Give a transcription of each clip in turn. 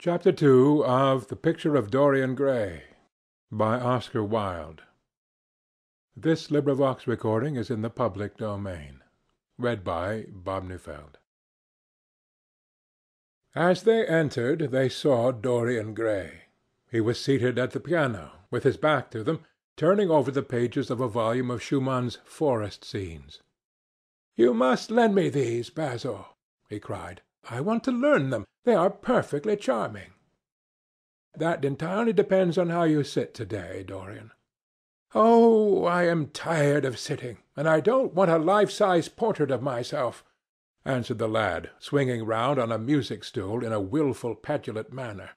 Chapter 2 of The Picture of Dorian Gray by Oscar Wilde. This recording is in the public domain. Read by Bob Neufeld. As they entered, they saw Dorian Gray. He was seated at the piano, with his back to them, turning over the pages of a volume of Schumann's Forest Scenes. "You must lend me these, Basil," he cried. "I want to learn them. They are perfectly charming." "That entirely depends on how you sit to-day, Dorian." "Oh, I am tired of sitting, and I don't want a life-size portrait of myself," answered the lad, swinging round on a music-stool in a wilful, petulant manner.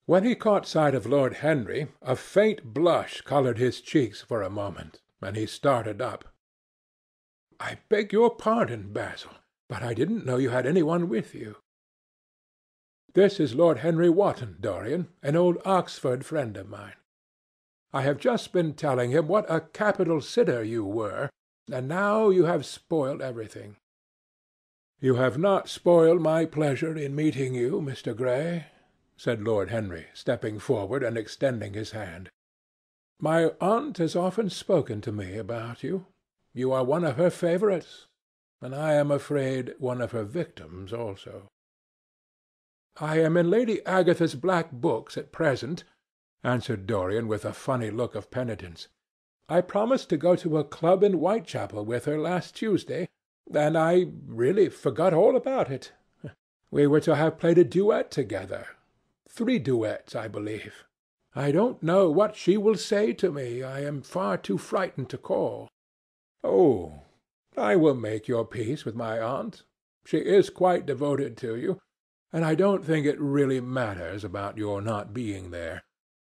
When he caught sight of Lord Henry, a faint blush coloured his cheeks for a moment, and he started up. "I beg your pardon, Basil, but I didn't know you had any one with you." "This is Lord Henry Wotton, Dorian, an old Oxford friend of mine. I have just been telling him what a capital sitter you were, and now you have spoiled everything." "You have not spoiled my pleasure in meeting you, Mr. Gray," said Lord Henry, stepping forward and extending his hand. "My aunt has often spoken to me about you. You are one of her favourites, and I am afraid one of her victims also." "I am in Lady Agatha's black books at present," answered Dorian with a funny look of penitence. "I promised to go to a club in Whitechapel with her last Tuesday, and I really forgot all about it. We were to have played a duet together. 3 duets, I believe. I don't know what she will say to me. I am far too frightened to call." "Oh, I will make your peace with my aunt. She is quite devoted to you, and I don't think it really matters about your not being there.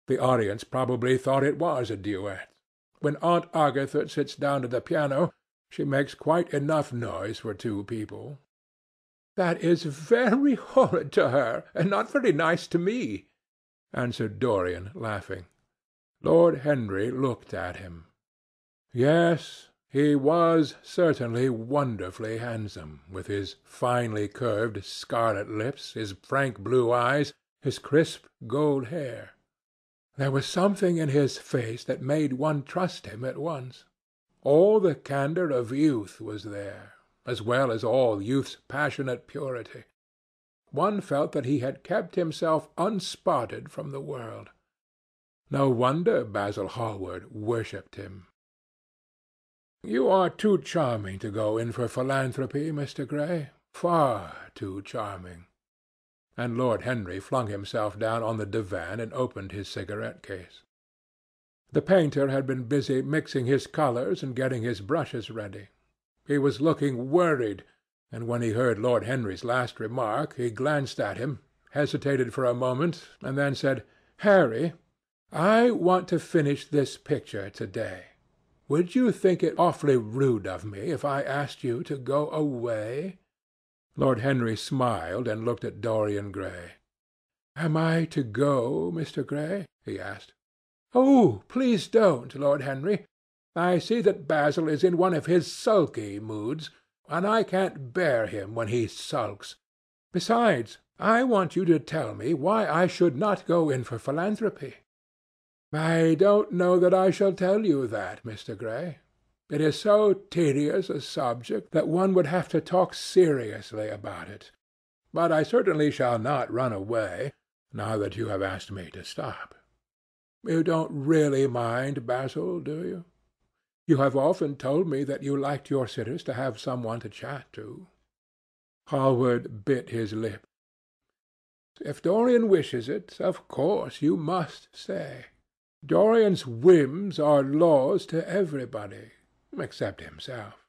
The audience probably thought it was a duet. When Aunt Agatha sits down to the piano, she makes quite enough noise for 2 people." "That is very horrid to her, and not very nice to me," answered Dorian, laughing. Lord Henry looked at him. Yes, he was certainly wonderfully handsome, with his finely curved scarlet lips, his frank blue eyes, his crisp gold hair. There was something in his face that made one trust him at once. All the candour of youth was there, as well as all youth's passionate purity. One felt that he had kept himself unspotted from the world. No wonder Basil Hallward worshipped him. "You are too charming to go in for philanthropy, Mr. Gray. Far too charming." And Lord Henry flung himself down on the divan and opened his cigarette-case. The painter had been busy mixing his colours and getting his brushes ready. He was looking worried, and when he heard Lord Henry's last remark, he glanced at him, hesitated for a moment, and then said, "Harry, I want to finish this picture to-day. Would you think it awfully rude of me if I asked you to go away?" Lord Henry smiled and looked at Dorian Gray. "Am I to go, Mr. Gray?" he asked. "Oh, please don't, Lord Henry. I see that Basil is in one of his sulky moods, and I can't bear him when he sulks. Besides, I want you to tell me why I should not go in for philanthropy." "I don't know that I shall tell you that, Mr. Gray. It is so tedious a subject that one would have to talk seriously about it. But I certainly shall not run away, now that you have asked me to stop. You don't really mind, Basil, do you? You have often told me that you liked your sitters to have some one to chat to." Hallward bit his lip. "If Dorian wishes it, of course you must stay. Dorian's whims are laws to everybody, except himself."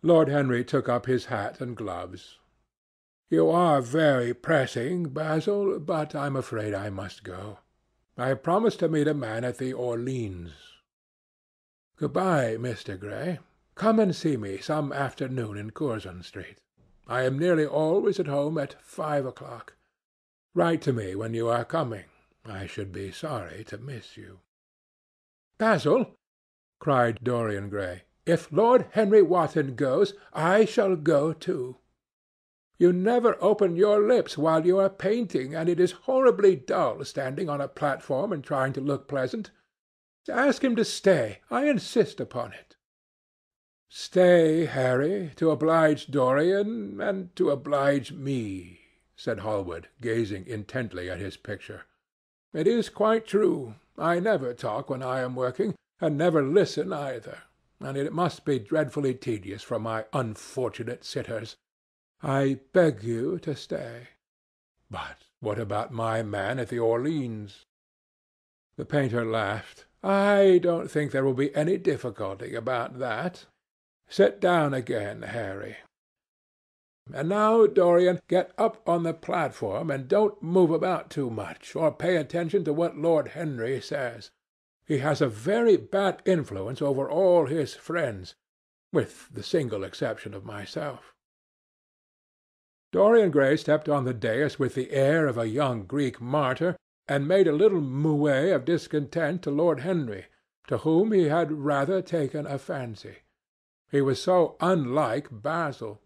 Lord Henry took up his hat and gloves. "You are very pressing, Basil, but I'm afraid I must go. I have promised to meet a man at the Orleans. Good-bye, Mr. Gray. Come and see me some afternoon in Curzon Street. I am nearly always at home at 5 o'clock. Write to me when you are coming. I should be sorry to miss you." "Basil," cried Dorian Gray, "if Lord Henry Wotton goes, I shall go too." You never open your lips while you are painting, and it is horribly dull standing on a platform and trying to look pleasant. Ask him to stay. I insist upon it." "Stay, Harry, to oblige Dorian and to oblige me," said Hallward, gazing intently at his picture. "It is quite true. I never talk when I am working, and never listen either, and it must be dreadfully tedious for my unfortunate sitters. I beg you to stay." "But what about my man at the Orleans?" The painter laughed. "I don't think there will be any difficulty about that. Sit down again, Harry. And now, Dorian, get up on the platform, and don't move about too much, or pay attention to what Lord Henry says. He has a very bad influence over all his friends, with the single exception of myself." Dorian Gray stepped on the dais with the air of a young Greek martyr, and made a little moue of discontent to Lord Henry, to whom he had rather taken a fancy. He was so unlike Basil.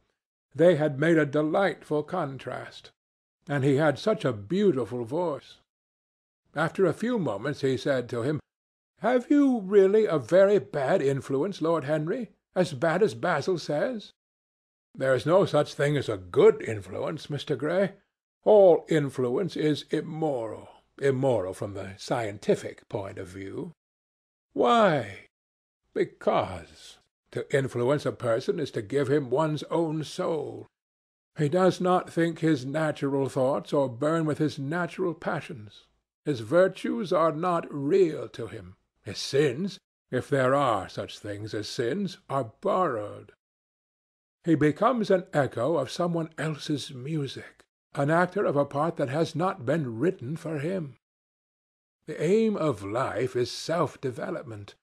They had made a delightful contrast. And he had such a beautiful voice. After a few moments he said to him, "Have you really a very bad influence, Lord Henry? As bad as Basil says?" "There is no such thing as a good influence, Mr. Gray. All influence is immoral. Immoral from the scientific point of view." "Why?" "Because to influence a person is to give him one's own soul. He does not think his natural thoughts or burn with his natural passions. His virtues are not real to him. His sins, if there are such things as sins, are borrowed. He becomes an echo of someone else's music, an actor of a part that has not been written for him. The aim of life is self-development,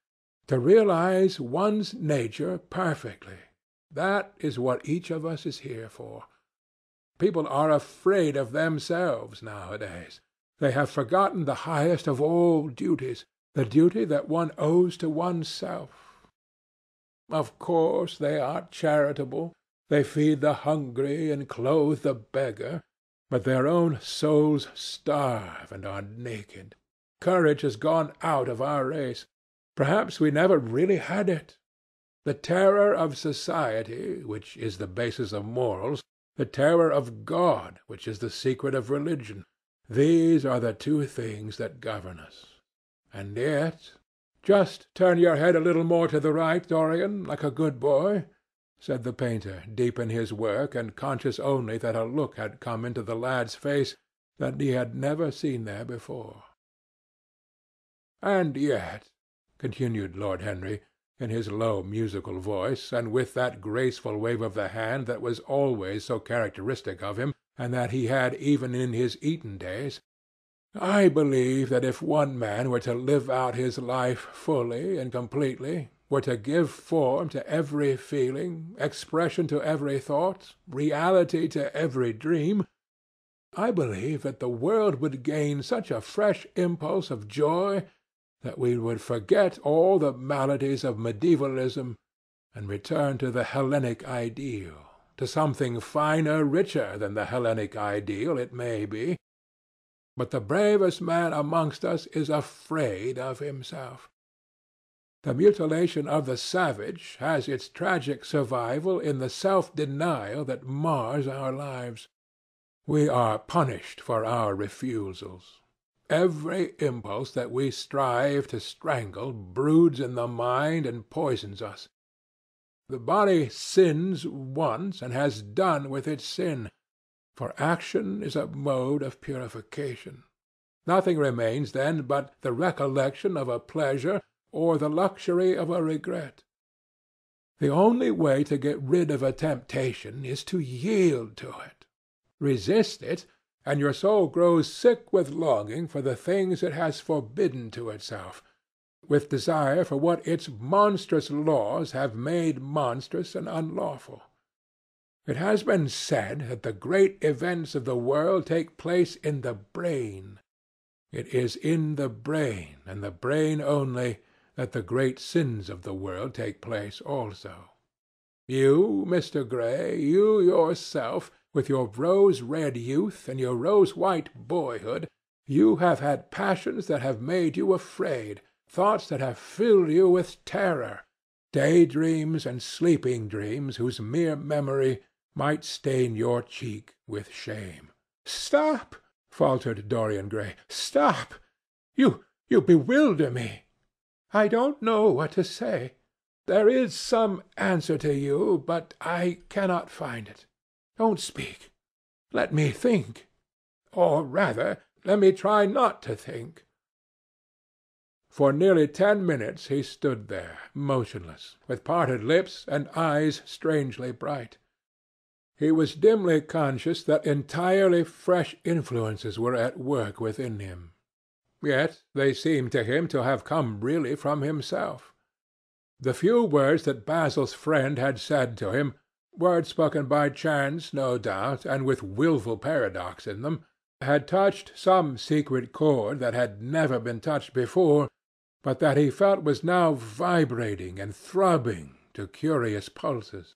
to realize one's nature perfectly. That is what each of us is here for. People are afraid of themselves nowadays. They have forgotten the highest of all duties, the duty that one owes to oneself. Of course they are charitable. They feed the hungry and clothe the beggar, but their own souls starve and are naked. Courage has gone out of our race. Perhaps we never really had it. The terror of society, which is the basis of morals, the terror of God, which is the secret of religion, these are the two things that govern us. And yet— "Just turn your head a little more to the right, Dorian, like a good boy," said the painter, deep in his work, and conscious only that a look had come into the lad's face that he had never seen there before. "And yet," continued Lord Henry, in his low musical voice, and with that graceful wave of the hand that was always so characteristic of him, and that he had even in his Eton days, "I believe that if one man were to live out his life fully and completely, were to give form to every feeling, expression to every thought, reality to every dream, I believe that the world would gain such a fresh impulse of joy that we would forget all the maladies of medievalism and return to the Hellenic ideal, to something finer, richer than the Hellenic ideal, it may be. But the bravest man amongst us is afraid of himself. The mutilation of the savage has its tragic survival in the self-denial that mars our lives. We are punished for our refusals. Every impulse that we strive to strangle broods in the mind and poisons us. The body sins once and has done with its sin, for action is a mode of purification. Nothing remains then but the recollection of a pleasure or the luxury of a regret. The only way to get rid of a temptation is to yield to it. Resist it, and your soul grows sick with longing for the things it has forbidden to itself, with desire for what its monstrous laws have made monstrous and unlawful. It has been said that the great events of the world take place in the brain. It is in the brain, and the brain only, that the great sins of the world take place also. You, Mr. Gray, you yourself, with your rose-red youth and your rose-white boyhood, you have had passions that have made you afraid, thoughts that have filled you with terror, day-dreams and sleeping dreams whose mere memory might stain your cheek with shame." "Stop!" faltered Dorian Gray. "Stop! You bewilder me. I don't know what to say. There is some answer to you, but I cannot find it. Don't speak. Let me think. Or rather, let me try not to think." For nearly 10 minutes he stood there, motionless, with parted lips and eyes strangely bright. He was dimly conscious that entirely fresh influences were at work within him. Yet they seemed to him to have come really from himself. The few words that Basil's friend had said to him, words spoken by chance, no doubt, and with wilful paradox in them, had touched some secret chord that had never been touched before, but that he felt was now vibrating and throbbing to curious pulses.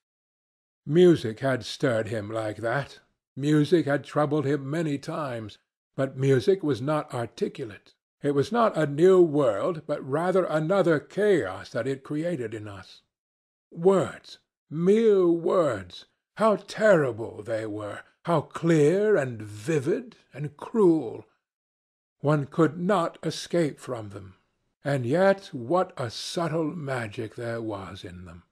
Music had stirred him like that. Music had troubled him many times. But music was not articulate. It was not a new world, but rather another chaos that it created in us. Words, mere words, how terrible they were, how clear and vivid and cruel. One could not escape from them. And yet what a subtle magic there was in them.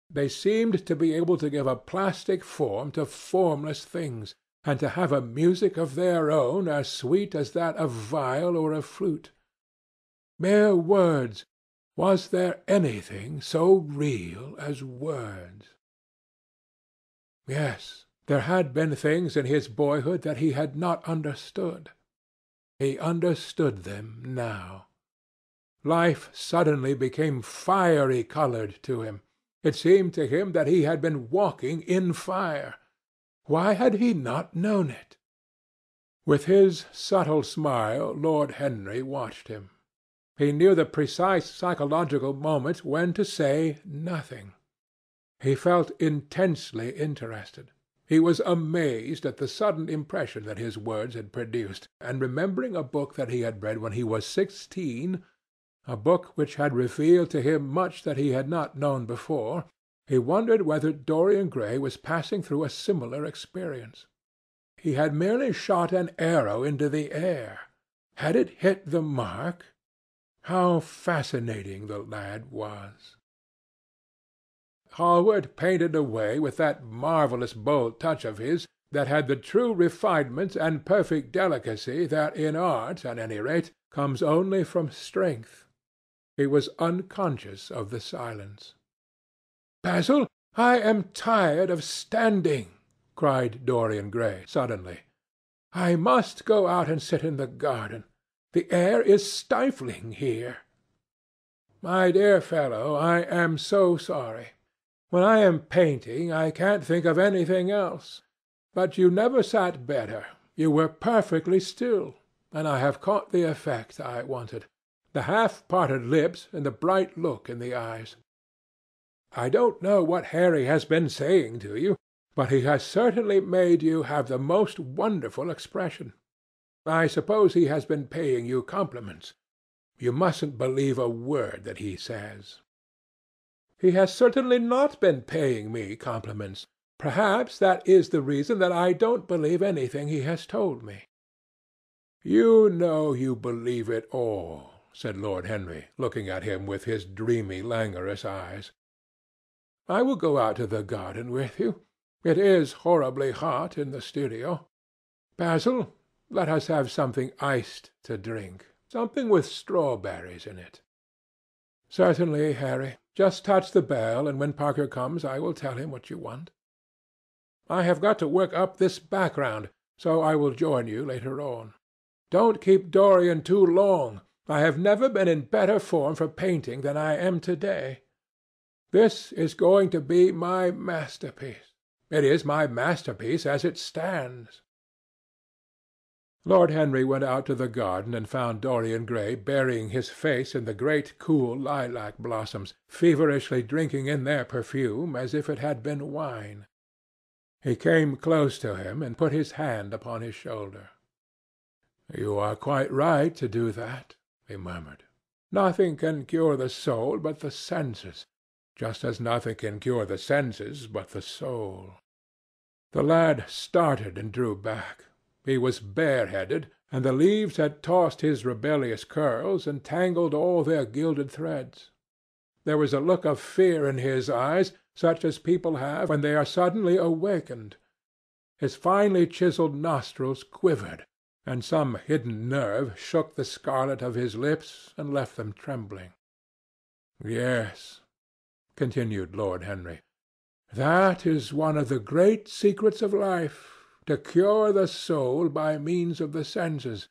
They seemed to be able to give a plastic form to formless things, and to have a music of their own as sweet as that of viol or of flute. Mere words! Was there anything so real as words? Yes, there had been things in his boyhood that he had not understood. He understood them now. Life suddenly became fiery-colored to him. It seemed to him that he had been walking in fire. Why had he not known it? With his subtle smile Lord Henry watched him. He knew the precise psychological moment when to say nothing. He felt intensely interested. He was amazed at the sudden impression that his words had produced, and remembering a book that he had read when he was 16, a book which had revealed to him much that he had not known before, he wondered whether Dorian Gray was passing through a similar experience. He had merely shot an arrow into the air. Had it hit the mark? How fascinating the lad was! Hallward painted away with that marvellous bold touch of his that had the true refinement and perfect delicacy that in art, at any rate, comes only from strength. He was unconscious of the silence. "Basil, I am tired of standing," cried Dorian Gray suddenly. "I must go out and sit in the garden. The air is stifling here." "My dear fellow, I am so sorry. When I am painting, I can't think of anything else. But you never sat better. You were perfectly still, and I have caught the effect I wanted. The half-parted lips and the bright look in the eyes. I don't know what Harry has been saying to you, but he has certainly made you have the most wonderful expression. I suppose he has been paying you compliments. You mustn't believe a word that he says." "He has certainly not been paying me compliments. Perhaps that is the reason that I don't believe anything he has told me." "You know you believe it all," said Lord Henry, looking at him with his dreamy, languorous eyes. "I will go out to the garden with you. It is horribly hot in the studio. Basil, let us have something iced to drink, something with strawberries in it." "Certainly, Harry. Just touch the bell, and when Parker comes I will tell him what you want. I have got to work up this background, so I will join you later on. Don't keep Dorian too long. I have never been in better form for painting than I am to-day. This is going to be my masterpiece. It is my masterpiece as it stands." Lord Henry went out to the garden and found Dorian Gray burying his face in the great cool lilac blossoms, feverishly drinking in their perfume as if it had been wine. He came close to him and put his hand upon his shoulder. "You are quite right to do that," he murmured. "Nothing can cure the soul but the senses, just as nothing can cure the senses but the soul." The lad started and drew back. He was bareheaded, and the leaves had tossed his rebellious curls and tangled all their gilded threads. There was a look of fear in his eyes, such as people have when they are suddenly awakened. His finely chiselled nostrils quivered, and some hidden nerve shook the scarlet of his lips and left them trembling. "Yes," continued Lord Henry, "that is one of the great secrets of life, to cure the soul by means of the senses,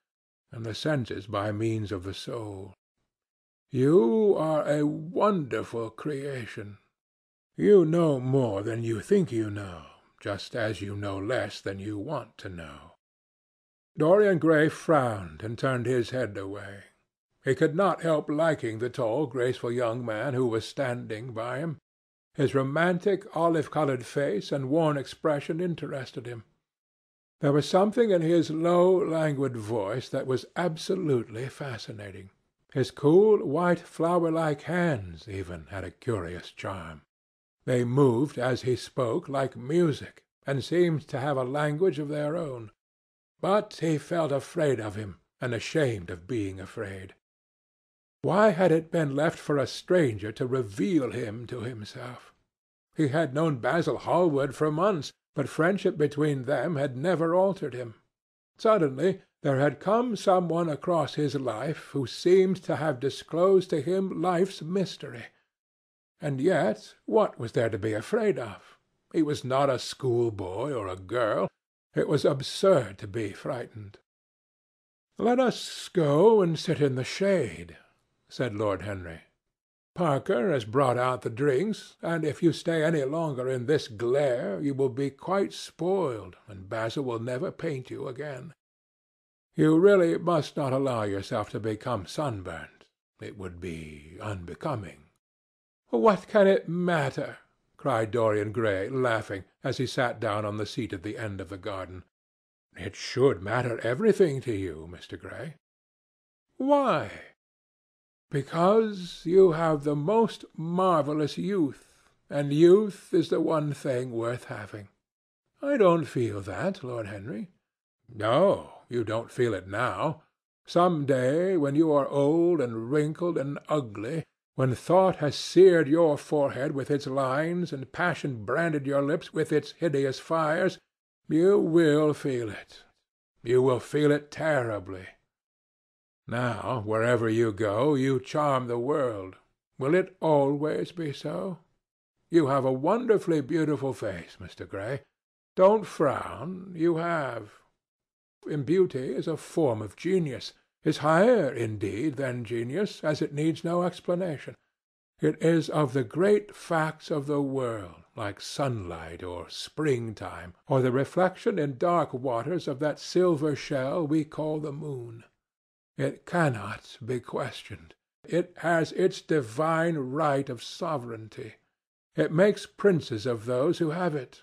and the senses by means of the soul. You are a wonderful creation. You know more than you think you know, just as you know less than you want to know." Dorian Gray frowned and turned his head away. He could not help liking the tall, graceful young man who was standing by him. His romantic, olive-coloured face and worn expression interested him. There was something in his low, languid voice that was absolutely fascinating. His cool, white, flower-like hands, even, had a curious charm. They moved, as he spoke, like music, and seemed to have a language of their own. But he felt afraid of him, and ashamed of being afraid. Why had it been left for a stranger to reveal him to himself? He had known Basil Hallward for months, but friendship between them had never altered him. Suddenly there had come some one across his life who seemed to have disclosed to him life's mystery. And yet what was there to be afraid of? He was not a schoolboy or a girl. It was absurd to be frightened. "Let us go and sit in the shade," said Lord Henry. "Parker has brought out the drinks, and if you stay any longer in this glare you will be quite spoiled, and Basil will never paint you again. You really must not allow yourself to become sunburnt. It would be unbecoming." "What can it matter?" cried Dorian Gray, laughing, as he sat down on the seat at the end of the garden. "It should matter everything to you, Mr. Gray." "Why?" "Because you have the most marvellous youth, and youth is the one thing worth having." "I don't feel that, Lord Henry." "No, you don't feel it now. Some day, when you are old and wrinkled and ugly, when thought has seared your forehead with its lines and passion branded your lips with its hideous fires, you will feel it. You will feel it terribly. Now, wherever you go, you charm the world. Will it always be so? You have a wonderfully beautiful face, Mr. Gray. Don't frown. You have. In beauty is a form of genius, is higher, indeed, than genius, as it needs no explanation. It is of the great facts of the world, like sunlight or springtime, or the reflection in dark waters of that silver shell we call the moon. It cannot be questioned. It has its divine right of sovereignty. It makes princes of those who have it.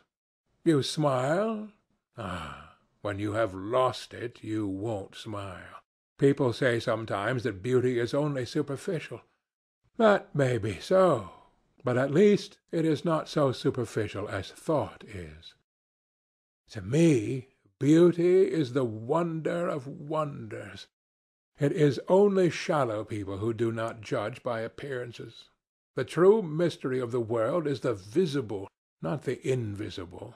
You smile? Ah, when you have lost it, you won't smile. People say sometimes that beauty is only superficial. That may be so, but at least it is not so superficial as thought is. To me, beauty is the wonder of wonders. It is only shallow people who do not judge by appearances. The true mystery of the world is the visible, not the invisible.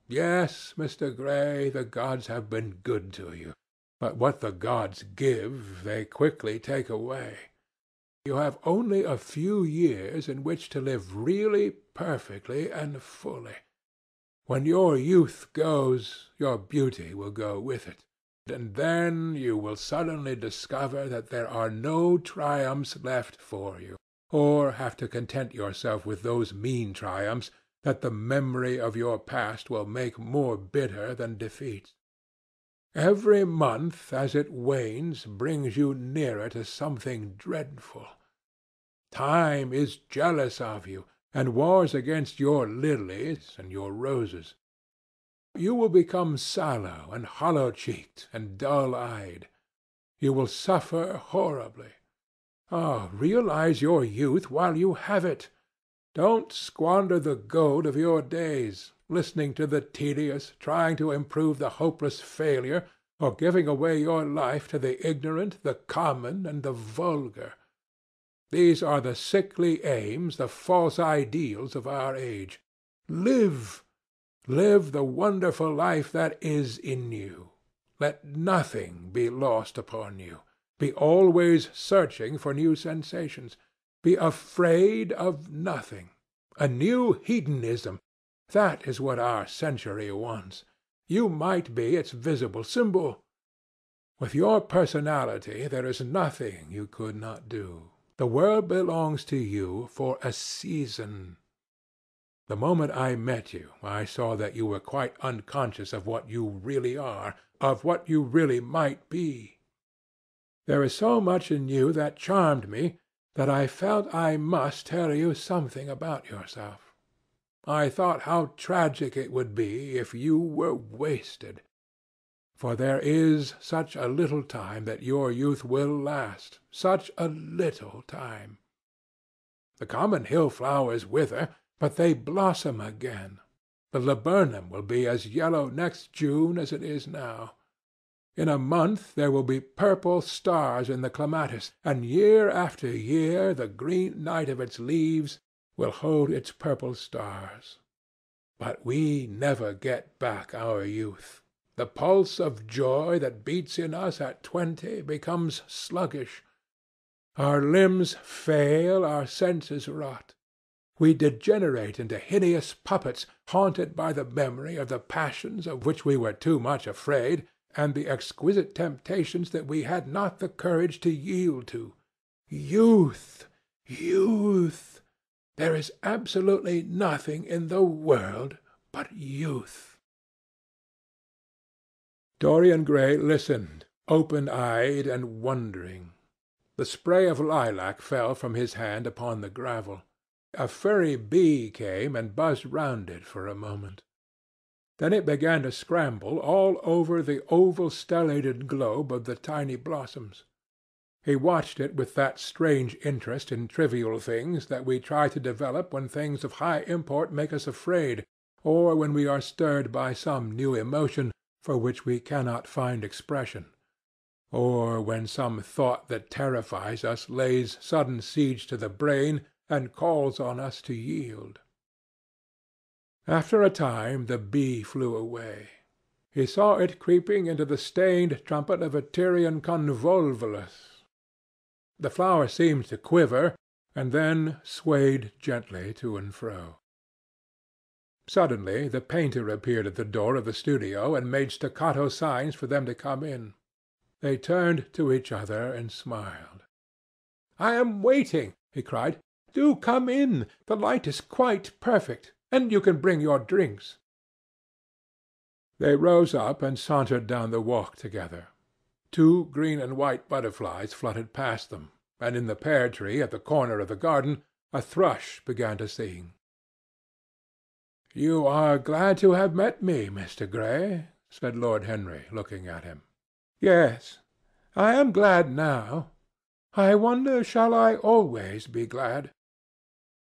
Yes, Mr. Gray, the gods have been good to you, but what the gods give they quickly take away. You have only a few years in which to live really, perfectly, and fully. When your youth goes, your beauty will go with it, and then you will suddenly discover that there are no triumphs left for you, or have to content yourself with those mean triumphs that the memory of your past will make more bitter than defeats. Every month as it wanes brings you nearer to something dreadful. Time is jealous of you, and wars against your lilies and your roses. You will become sallow and hollow-cheeked and dull-eyed. You will suffer horribly. Ah, realize your youth while you have it. Don't squander the gold of your days, listening to the tedious, trying to improve the hopeless failure, or giving away your life to the ignorant, the common, and the vulgar. These are the sickly aims, the false ideals of our age. Live! Live the wonderful life that is in you. Let nothing be lost upon you. Be always searching for new sensations. Be afraid of nothing. A new hedonism, that is what our century wants. You might be its visible symbol. With your personality there is nothing you could not do. The world belongs to you for a season. The moment I met you, I saw that you were quite unconscious of what you really are, of what you really might be. There is so much in you that charmed me that I felt I must tell you something about yourself. I thought how tragic it would be if you were wasted. For there is such a little time that your youth will last, such a little time. The common hill flowers wither, but they blossom again. The laburnum will be as yellow next June as it is now. In a month there will be purple stars in the clematis, and year after year the green night of its leaves will hold its purple stars. But we never get back our youth. The pulse of joy that beats in us at 20 becomes sluggish. Our limbs fail, our senses rot. We degenerate into hideous puppets, haunted by the memory of the passions of which we were too much afraid, and the exquisite temptations that we had not the courage to yield to. Youth! Youth! There is absolutely nothing in the world but youth. Dorian Gray listened, open-eyed and wondering. The spray of lilac fell from his hand upon the gravel. A furry bee came and buzzed round it for a moment. Then it began to scramble all over the oval stellated globe of the tiny blossoms. He watched it with that strange interest in trivial things that we try to develop when things of high import make us afraid, or when we are stirred by some new emotion for which we cannot find expression, or when some thought that terrifies us lays sudden siege to the brain and calls on us to yield. After a time the bee flew away. He saw it creeping into the stained trumpet of a Tyrian convolvulus. The flower seemed to quiver, and then swayed gently to and fro. Suddenly the painter appeared at the door of the studio and made staccato signs for them to come in. They turned to each other and smiled. "I am waiting," he cried. "Do come in. The light is quite perfect, and you can bring your drinks." They rose up and sauntered down the walk together. 2 green and white butterflies fluttered past them, and in the pear tree at the corner of the garden a thrush began to sing. "You are glad to have met me, Mr. Gray," said Lord Henry, looking at him. "Yes, I am glad now. I wonder shall I always be glad?"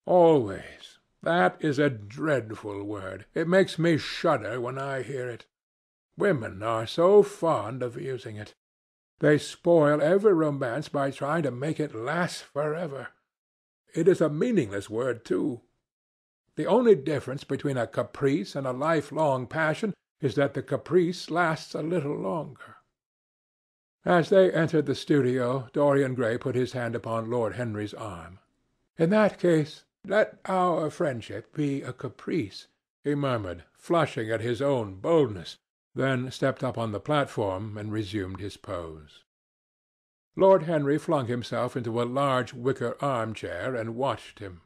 "Always. That is a dreadful word. It makes me shudder when I hear it. Women are so fond of using it. They spoil every romance by trying to make it last forever. It is a meaningless word, too. The only difference between a caprice and a lifelong passion is that the caprice lasts a little longer." As they entered the studio, Dorian Gray put his hand upon Lord Henry's arm. "In that case, let our friendship be a caprice," he murmured, flushing at his own boldness, then stepped up on the platform and resumed his pose. Lord Henry flung himself into a large wicker arm-chair and watched him.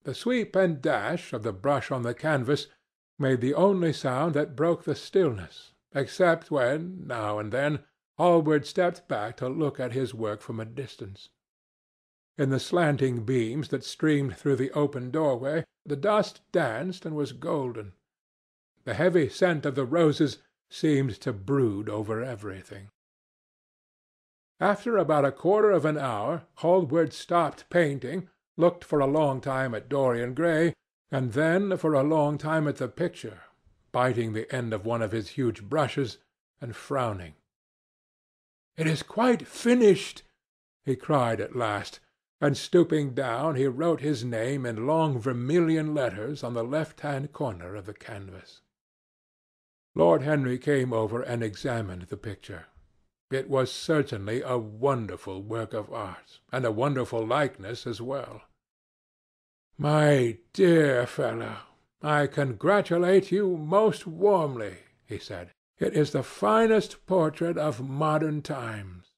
The sweep and dash of the brush on the canvas made the only sound that broke the stillness, except when, now and then, Hallward stepped back to look at his work from a distance. In the slanting beams that streamed through the open doorway, the dust danced and was golden. The heavy scent of the roses seemed to brood over everything. After about a quarter of an hour, Hallward stopped painting, looked for a long time at Dorian Gray, and then for a long time at the picture, biting the end of one of his huge brushes and frowning. "It is quite finished," he cried at last, and stooping down he wrote his name in long vermilion letters on the left-hand corner of the canvas. Lord Henry came over and examined the picture. It was certainly a wonderful work of art, and a wonderful likeness as well. "My dear fellow, I congratulate you most warmly," he said. "It is the finest portrait of modern times.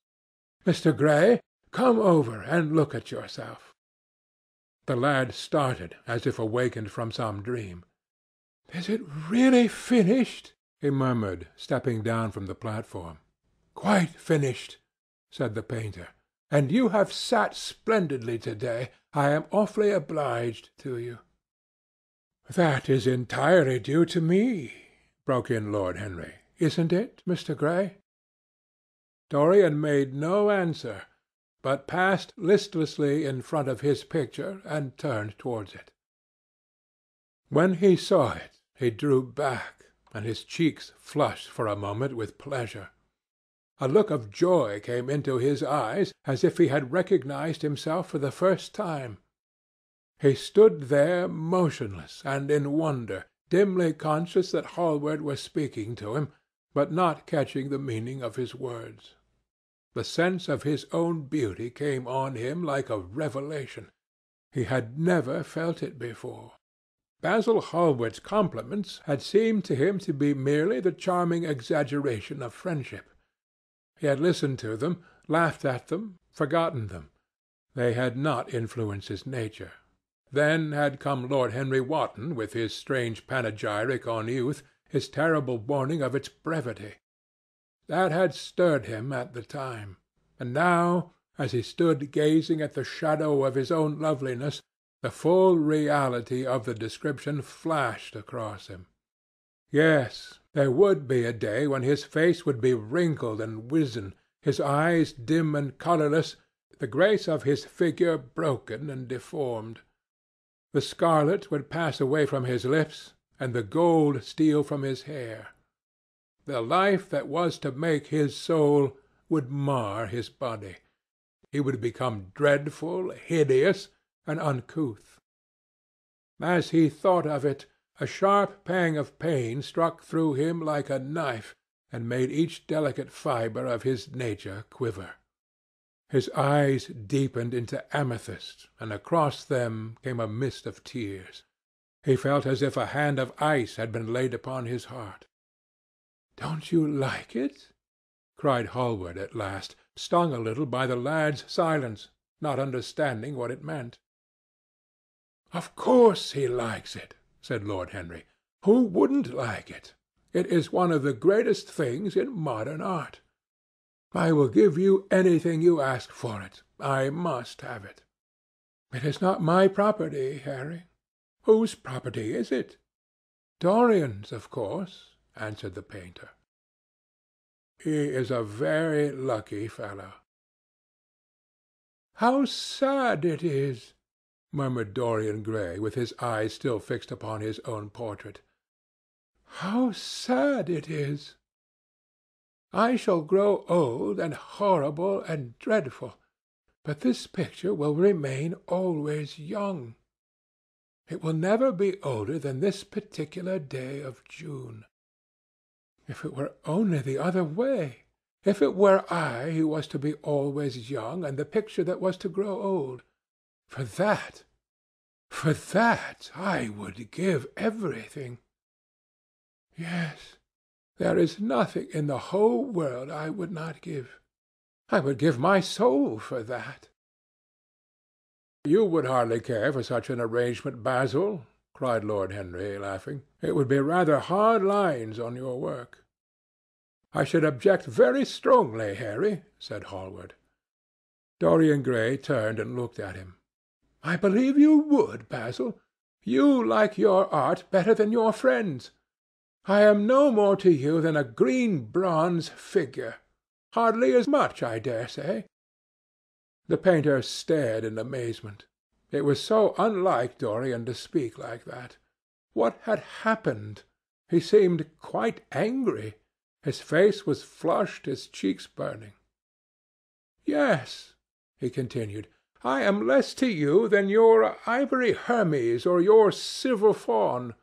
Mr. Gray, come over and look at yourself." The lad started as if awakened from some dream. "Is it really finished?" he murmured, stepping down from the platform. "Quite finished," said the painter. "And you have sat splendidly to-day. I am awfully obliged to you." "That is entirely due to me," broke in Lord Henry. "Isn't it, Mr. Gray?" Dorian made no answer, but passed listlessly in front of his picture and turned towards it. When he saw it, he drew back, and his cheeks flushed for a moment with pleasure. A look of joy came into his eyes, as if he had recognized himself for the first time. He stood there motionless and in wonder, dimly conscious that Hallward was speaking to him, but not catching the meaning of his words. The sense of his own beauty came on him like a revelation. He had never felt it before. Basil Hallward's compliments had seemed to him to be merely the charming exaggeration of friendship. He had listened to them, laughed at them, forgotten them. They had not influenced his nature. Then had come Lord Henry Wotton with his strange panegyric on youth, his terrible warning of its brevity. That had stirred him at the time, and now, as he stood gazing at the shadow of his own loveliness, the full reality of the description flashed across him. Yes, there would be a day when his face would be wrinkled and wizen, his eyes dim and colourless, the grace of his figure broken and deformed. The scarlet would pass away from his lips, and the gold steal from his hair. The life that was to make his soul would mar his body. He would become dreadful, hideous, and uncouth. As he thought of it, a sharp pang of pain struck through him like a knife, and made each delicate fibre of his nature quiver. His eyes deepened into amethyst, and across them came a mist of tears. He felt as if a hand of ice had been laid upon his heart. "Don't you like it?" cried Hallward at last, stung a little by the lad's silence, not understanding what it meant. "Of course he likes it," said Lord Henry. "Who wouldn't like it? It is one of the greatest things in modern art. I will give you anything you ask for it. I must have it." "It is not my property, Harry." "Whose property is it?" "Dorian's, of course," answered the painter. "He is a very lucky fellow." "How sad it is," murmured Dorian Gray, with his eyes still fixed upon his own portrait. "How sad it is! I shall grow old and horrible and dreadful, but this picture will remain always young. It will never be older than this particular day of June. If it were only the other way! If it were I who was to be always young, and the picture that was to grow old! For that I would give everything. Yes, there is nothing in the whole world I would not give. I would give my soul for that." "You would hardly care for such an arrangement, Basil," cried Lord Henry, laughing. "It would be rather hard lines on your work." "I should object very strongly, Harry," said Hallward. Dorian Gray turned and looked at him. "I believe you would, Basil. You like your art better than your friends. I am no more to you than a green bronze figure. Hardly as much, I dare say." The painter stared in amazement. It was so unlike Dorian to speak like that. What had happened? He seemed quite angry. His face was flushed, his cheeks burning. "Yes," he continued, "I am less to you than your ivory Hermes or your silver fawn.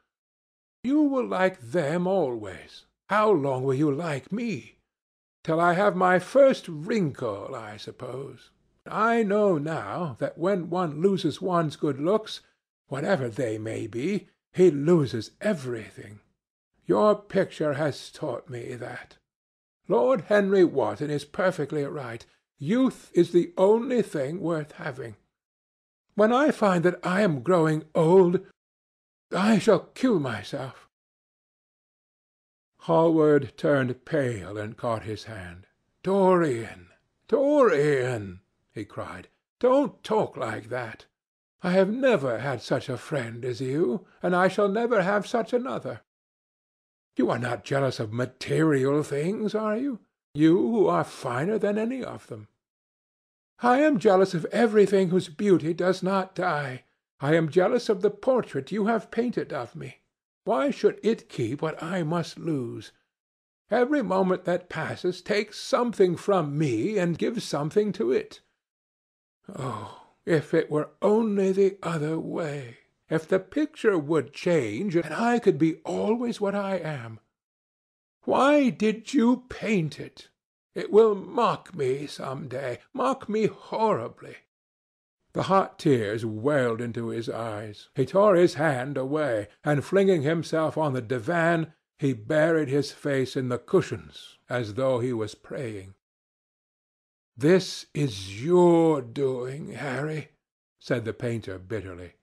You will like them always. How long will you like me? Till I have my first wrinkle, I suppose. I know now that when one loses one's good looks, whatever they may be, he loses everything. Your picture has taught me that. Lord Henry Wotton is perfectly right. Youth is the only thing worth having. When I find that I am growing old, I shall kill myself." Hallward turned pale and caught his hand. "Dorian, Dorian!" he cried. "Don't talk like that. I have never had such a friend as you, and I shall never have such another. You are not jealous of material things, are you? You who are finer than any of them." "I am jealous of everything whose beauty does not die. I am jealous of the portrait you have painted of me. Why should it keep what I must lose? Every moment that passes takes something from me and gives something to it. Oh, if it were only the other way! If the picture would change, and I could be always what I am! Why did you paint it? It will mock me some day, mock me horribly." The hot tears welled into his eyes. He tore his hand away, and flinging himself on the divan, he buried his face in the cushions as though he was praying. "This is your doing, Harry," said the painter bitterly.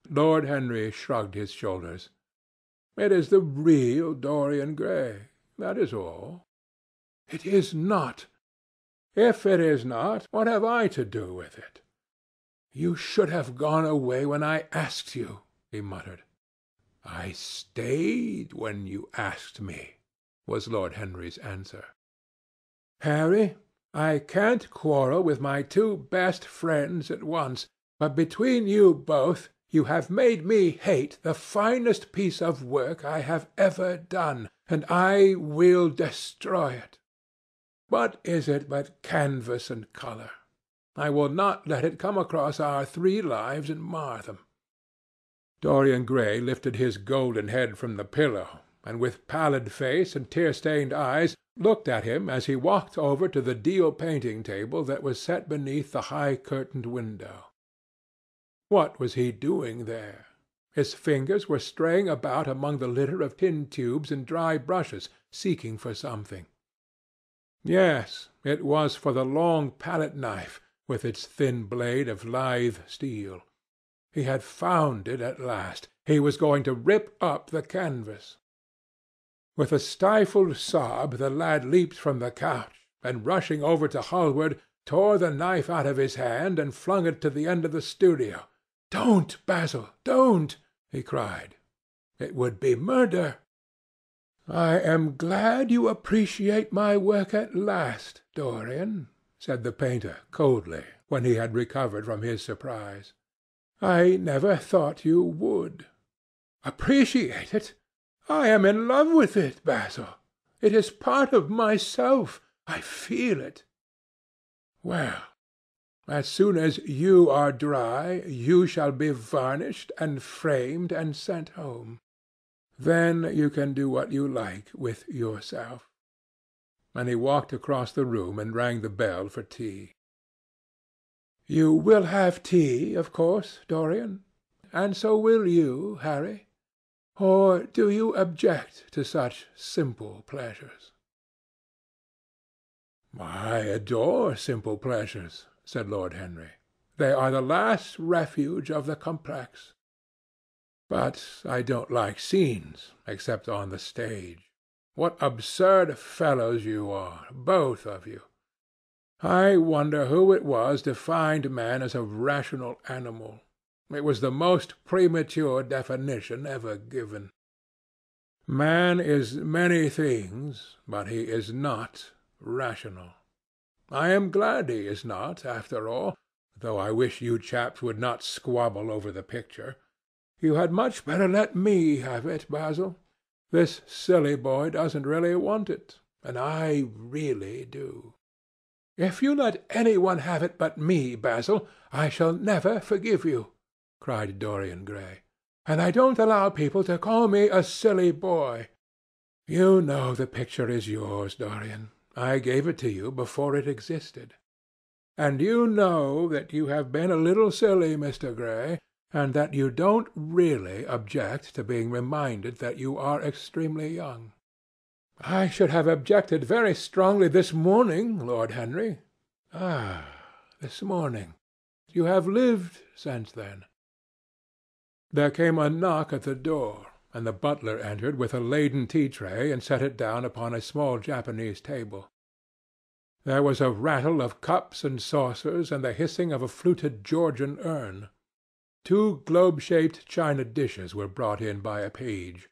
Lord Henry shrugged his shoulders. "It is the real Dorian Gray, that is all." "It is not." "If it is not, what have I to do with it?" "You should have gone away when I asked you," he muttered. "I stayed when you asked me," was Lord Henry's answer. "Harry, I can't quarrel with my two best friends at once, but between you both you have made me hate the finest piece of work I have ever done, and I will destroy it. What is it but canvas and colour? I will not let it come across our 3 lives and mar them." Dorian Gray lifted his golden head from the pillow, and with pallid face and tear-stained eyes looked at him as he walked over to the deal painting table that was set beneath the high-curtained window. What was he doing there? His fingers were straying about among the litter of tin tubes and dry brushes, seeking for something. Yes, it was for the long palette-knife, with its thin blade of lithe steel. He had found it at last. He was going to rip up the canvas. With a stifled sob the lad leaped from the couch, and rushing over to Hallward, tore the knife out of his hand and flung it to the end of the studio. "Don't, Basil, don't!" he cried. "It would be murder." "I am glad you appreciate my work at last, Dorian," said the painter coldly, when he had recovered from his surprise. "I never thought you would." "Appreciate it? I am in love with it, Basil. It is part of myself. I feel it." "Well, as soon as you are dry, you shall be varnished and framed and sent home. Then you can do what you like with yourself." And he walked across the room and rang the bell for tea. "You will have tea, of course, Dorian? And so will you, Harry? Or do you object to such simple pleasures?" "I adore simple pleasures," said Lord Henry. "They are the last refuge of the complex. But I don't like scenes, except on the stage. What absurd fellows you are, both of you! I wonder who it was defined man as a rational animal. It was the most premature definition ever given. Man is many things, but he is not rational. I am glad he is not, after all, though I wish you chaps would not squabble over the picture. You had much better let me have it, Basil. This silly boy doesn't really want it, and I really do." "If you let any one have it but me, Basil, I shall never forgive you," cried Dorian Gray. "And I don't allow people to call me a silly boy. You know the picture is yours, Dorian. I gave it to you before it existed. And you know that you have been a little silly, Mr. Gray, and that you don't really object to being reminded that you are extremely young." "I should have objected very strongly this morning, Lord Henry." "Ah, this morning. You have lived since then." There came a knock at the door, and the butler entered with a laden tea-tray and set it down upon a small Japanese table. There was a rattle of cups and saucers and the hissing of a fluted Georgian urn. 2 globe-shaped china dishes were brought in by a page.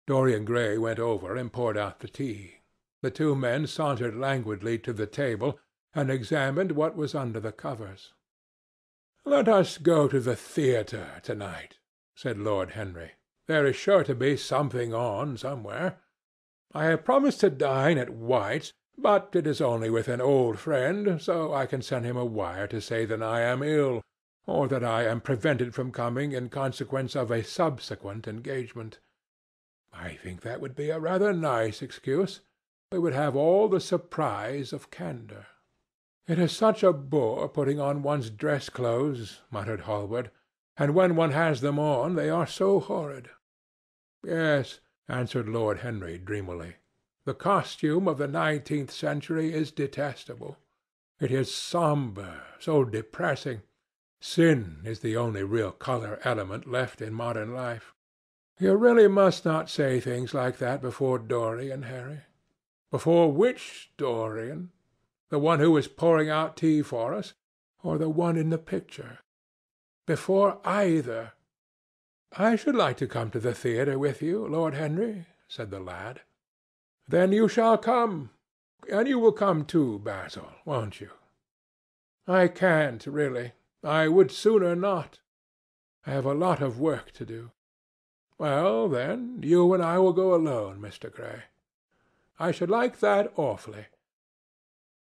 Dorian Gray went over and poured out the tea. The 2 men sauntered languidly to the table and examined what was under the covers. "Let us go to the theatre to-night," said Lord Henry. "There is sure to be something on somewhere. I have promised to dine at White's, but it is only with an old friend, so I can send him a wire to say that I am ill, or that I am prevented from coming in consequence of a subsequent engagement. I think that would be a rather nice excuse. It would have all the surprise of candour." "It is such a bore putting on one's dress clothes," muttered Hallward, "and when one has them on they are so horrid." "Yes," answered Lord Henry dreamily. "The costume of the 19th century is detestable. It is sombre, so depressing. Sin is the only real colour element left in modern life. You really must not say things like that before Dorian, Harry." "Before which Dorian? The one who is pouring out tea for us, or the one in the picture?" "Before either." "I should like to come to the theatre with you, Lord Henry," said the lad. "Then you shall come. And you will come too, Basil, won't you?" "I can't, really. I would sooner not. I have a lot of work to do." "Well, then, you and I will go alone, Mr. Gray." "I should like that awfully."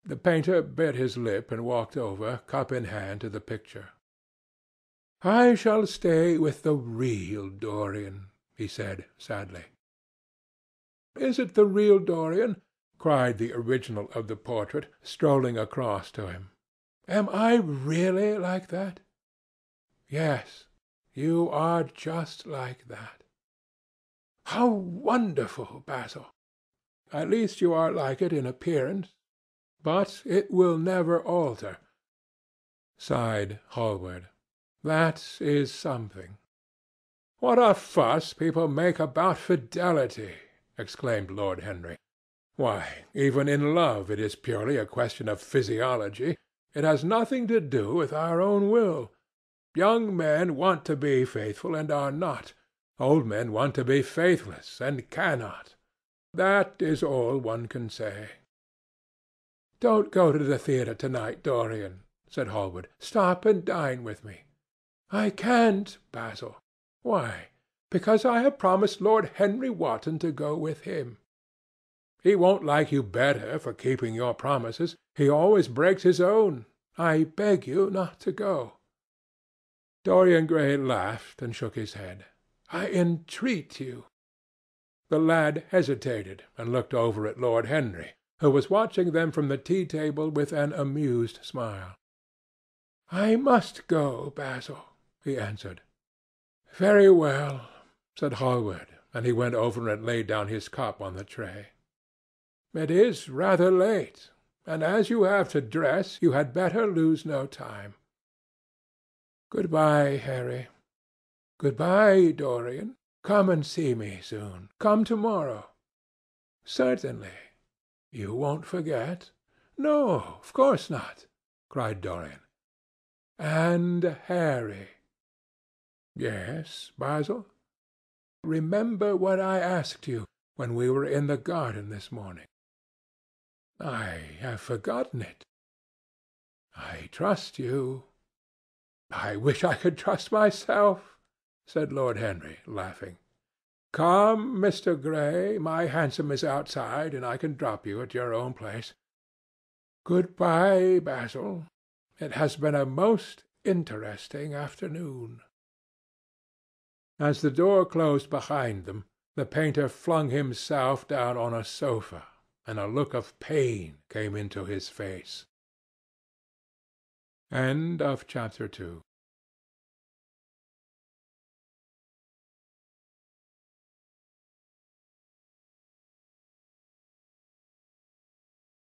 The painter bit his lip and walked over, cup in hand, to the picture. "I shall stay with the real Dorian," he said sadly. "Is it the real Dorian?" cried the original of the portrait, strolling across to him. "Am I really like that?" "Yes, you are just like that." "How wonderful, Basil!" "At least you are like it in appearance. But it will never alter," sighed Hallward. "That is something." "What a fuss people make about fidelity!" exclaimed Lord Henry. "Why, even in love it is purely a question of physiology. It has nothing to do with our own will. Young men want to be faithful and are not. Old men want to be faithless and cannot. That is all one can say." "Don't go to the theatre to-night, Dorian," said Hallward. "Stop and dine with me." "I can't, Basil." "Why?" "Because I have promised Lord Henry Wotton to go with him." "He won't like you better for keeping your promises. He always breaks his own. I beg you not to go." Dorian Gray laughed and shook his head. "I entreat you." The lad hesitated and looked over at Lord Henry, who was watching them from the tea-table with an amused smile. "I must go, Basil," he answered. "Very well," said Hallward, and he went over and laid down his cup on the tray. "It is rather late, and as you have to dress, you had better lose no time. Good-bye, Harry. Good-bye, Dorian. Come and see me soon. Come tomorrow." "Certainly. You won't forget?" "No, of course not," cried Dorian. "And Harry." "Yes, Basil?" remember what I asked you when we were in the garden this morning." "I have forgotten it." "I trust you." "I wish I could trust myself," said Lord Henry, laughing. "Come, Mr. Gray, my hansom is outside, and I can drop you at your own place. Good-bye, Basil. It has been a most interesting afternoon." As the door closed behind them, the painter flung himself down on a sofa, and a look of pain came into his face. Chapter 2